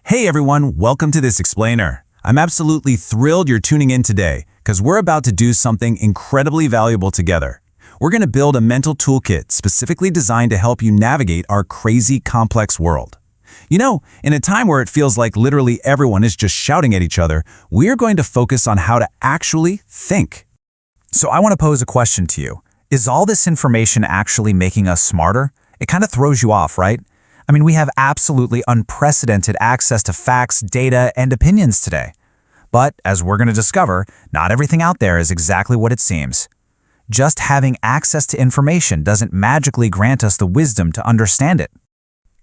Hey everyone, welcome to this explainer. I'm absolutely thrilled you're tuning in today because we're about to do something incredibly valuable together. We're going to build a mental toolkit specifically designed to help you navigate our crazy, complex world. You know, in a time where it feels like literally everyone is just shouting at each other, we're going to focus on how to actually think. So I want to pose a question to you. Is all this information actually making us smarter? It kind of throws you off, right? I mean, we have absolutely unprecedented access to facts, data, and opinions today. But, as we're going to discover, not everything out there is exactly what it seems. Just having access to information doesn't magically grant us the wisdom to understand it.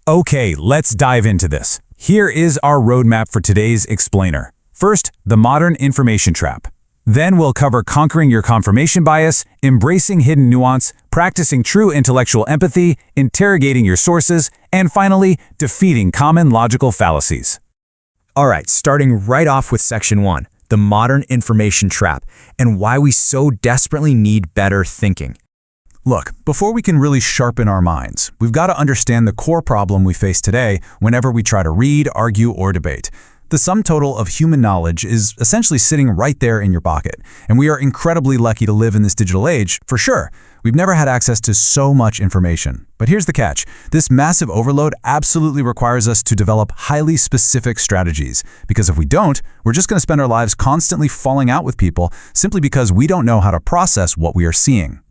Okay, let's dive into this. Here is our roadmap for today's explainer. First, the modern information trap. Then we'll cover conquering your confirmation bias, embracing hidden nuance, practicing true intellectual empathy, interrogating your sources, and finally, defeating common logical fallacies. All right, starting right off with Section 1, the modern information trap, and why we so desperately need better thinking. Look, before we can really sharpen our minds, we've got to understand the core problem we face today whenever we try to read, argue, or debate. The sum total of human knowledge is essentially sitting right there in your pocket, and we are incredibly lucky to live in this digital age, for sure. We've never had access to so much information. But here's the catch. This massive overload absolutely requires us to develop highly specific strategies, because if we don't, we're just going to spend our lives constantly falling out with people simply because we don't know how to process what we are seeing.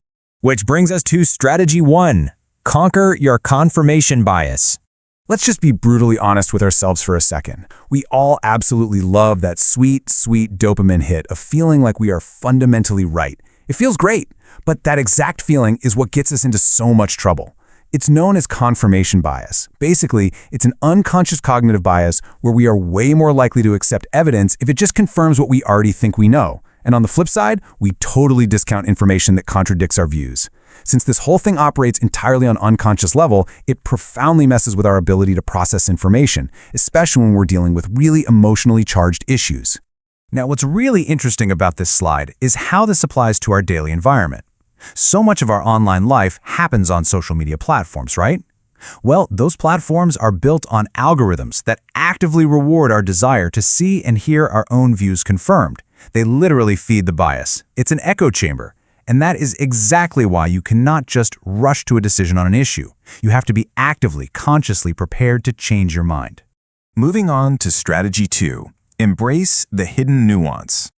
Which brings us to Strategy 1, conquer your confirmation bias. Let's just be brutally honest with ourselves for a second. We all absolutely love that sweet, sweet dopamine hit of feeling like we are fundamentally right. It feels great, but that exact feeling is what gets us into so much trouble. It's known as confirmation bias. Basically, it's an unconscious cognitive bias where we are way more likely to accept evidence if it just confirms what we already think we know. And on the flip side, we totally discount information that contradicts our views. Since this whole thing operates entirely on unconscious level, it profoundly messes with our ability to process information, especially when we're dealing with really emotionally charged issues. Now, what's really interesting about this slide is how this applies to our daily environment. So much of our online life happens on social media platforms, right? Well, those platforms are built on algorithms that actively reward our desire to see and hear our own views confirmed. They literally feed the bias. It's an echo chamber. And that is exactly why you cannot just rush to a decision on an issue. You have to be actively, consciously prepared to change your mind. Moving on to Strategy 2, embrace the hidden nuance.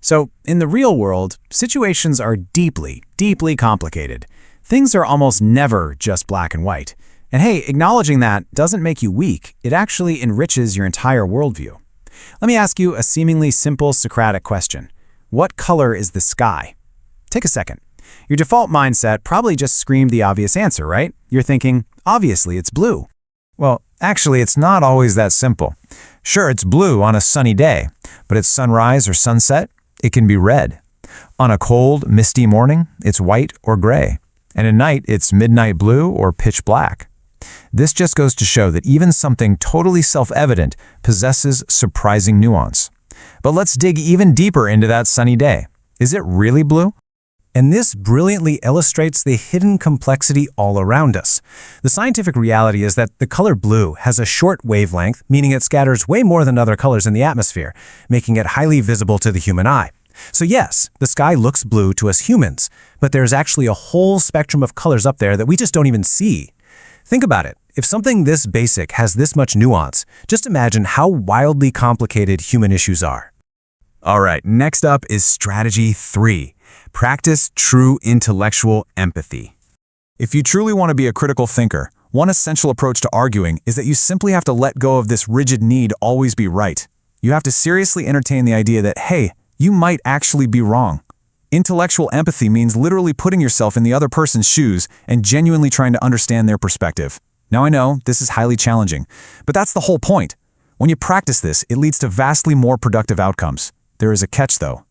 So, in the real world, situations are deeply, deeply complicated. Things are almost never just black and white. And hey, acknowledging that doesn't make you weak. It actually enriches your entire worldview. Let me ask you a seemingly simple Socratic question. What color is the sky? Take a second. Your default mindset probably just screamed the obvious answer, right? You're thinking, obviously it's blue. Well, actually, it's not always that simple. Sure, it's blue on a sunny day, but at sunrise or sunset, it can be red. On a cold, misty morning, it's white or gray. And at night, it's midnight blue or pitch black. This just goes to show that even something totally self-evident possesses surprising nuance. But let's dig even deeper into that sunny day. Is it really blue? And this brilliantly illustrates the hidden complexity all around us. The scientific reality is that the color blue has a short wavelength, meaning it scatters way more than other colors in the atmosphere, making it highly visible to the human eye. So yes, the sky looks blue to us humans, but there's actually a whole spectrum of colors up there that we just don't even see. Think about it. If something this basic has this much nuance, just imagine how wildly complicated human issues are. All right, next up is Strategy 3. Practice true intellectual empathy. If you truly want to be a critical thinker, one essential approach to arguing is that you simply have to let go of this rigid need to always be right. You have to seriously entertain the idea that, hey, you might actually be wrong. Intellectual empathy means literally putting yourself in the other person's shoes and genuinely trying to understand their perspective. Now I know this is highly challenging, but that's the whole point. When you practice this, it leads to vastly more productive outcomes. There is a catch, though.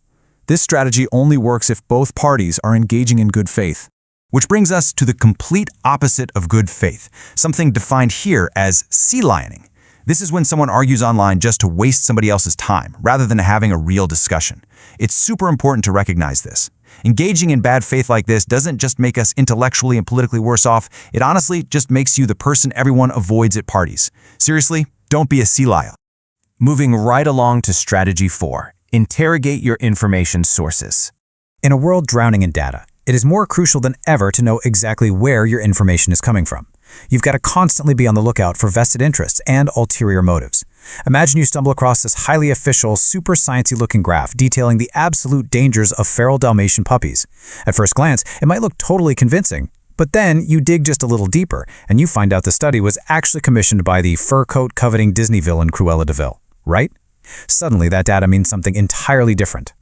This strategy only works if both parties are engaging in good faith. Which brings us to the complete opposite of good faith, something defined here as sea lioning. This is when someone argues online just to waste somebody else's time, rather than having a real discussion. It's super important to recognize this. Engaging in bad faith like this doesn't just make us intellectually and politically worse off, it honestly just makes you the person everyone avoids at parties. Seriously, don't be a sea lion. Moving right along to strategy 4, interrogate your information sources. In a world drowning in data, it is more crucial than ever to know exactly where your information is coming from. You've got to constantly be on the lookout for vested interests and ulterior motives. Imagine you stumble across this highly official, super sciencey-looking graph detailing the absolute dangers of feral Dalmatian puppies. At first glance, it might look totally convincing, but then you dig just a little deeper, and you find out the study was actually commissioned by the fur coat-coveting Disney villain Cruella de Vil, right? Suddenly, that data means something entirely different.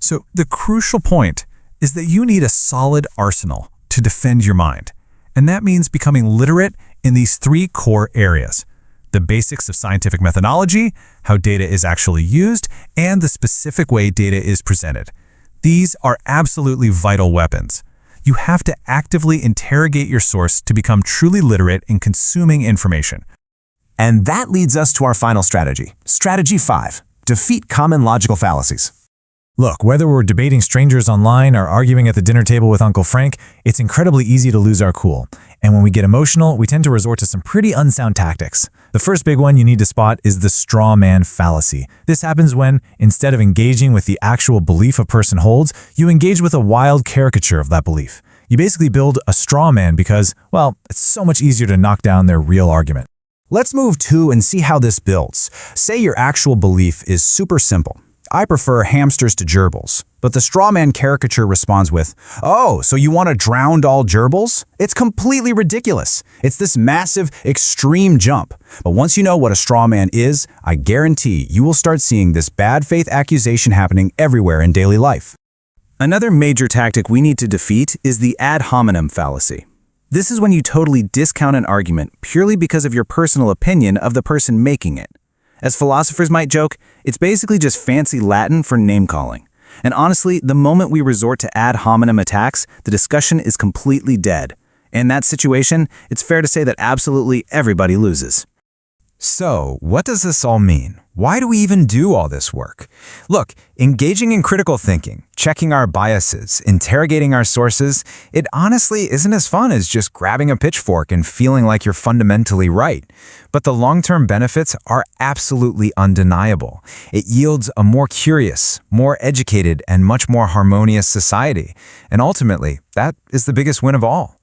So the crucial point is that you need a solid arsenal to defend your mind. And that means becoming literate in these 3 core areas: the basics of scientific methodology, how data is actually used, and the specific way data is presented. These are absolutely vital weapons. You have to actively interrogate your source to become truly literate in consuming information. And that leads us to our final strategy. Strategy 5, defeat common logical fallacies. Look, whether we're debating strangers online or arguing at the dinner table with Uncle Frank, it's incredibly easy to lose our cool. And when we get emotional, we tend to resort to some pretty unsound tactics. The first big one you need to spot is the straw man fallacy. This happens when, instead of engaging with the actual belief a person holds, you engage with a wild caricature of that belief. You basically build a straw man because, well, it's so much easier to knock down their real argument. Let's move to and see how this builds. Say your actual belief is super simple. I prefer hamsters to gerbils. But the straw man caricature responds with, "Oh, so you want to drown all gerbils?" It's completely ridiculous. It's this massive, extreme jump. But once you know what a straw man is, I guarantee you will start seeing this bad faith accusation happening everywhere in daily life. Another major tactic we need to defeat is the ad hominem fallacy. This is when you totally discount an argument purely because of your personal opinion of the person making it. As philosophers might joke, it's basically just fancy Latin for name-calling. And honestly, the moment we resort to ad hominem attacks, the discussion is completely dead. In that situation, it's fair to say that absolutely everybody loses. So, what does this all mean? Why do we even do all this work? Look, engaging in critical thinking, checking our biases, interrogating our sources, it honestly isn't as fun as just grabbing a pitchfork and feeling like you're fundamentally right. But the long-term benefits are absolutely undeniable. It yields a more curious, more educated, and much more harmonious society. And ultimately, that is the biggest win of all.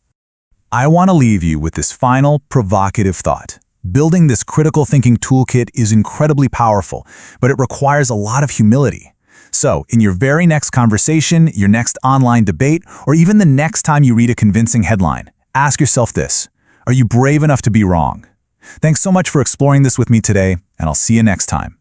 I want to leave you with this final, provocative thought. Building this critical thinking toolkit is incredibly powerful, but it requires a lot of humility. So, in your very next conversation, your next online debate, or even the next time you read a convincing headline, ask yourself this: are you brave enough to be wrong? Thanks so much for exploring this with me today, and I'll see you next time.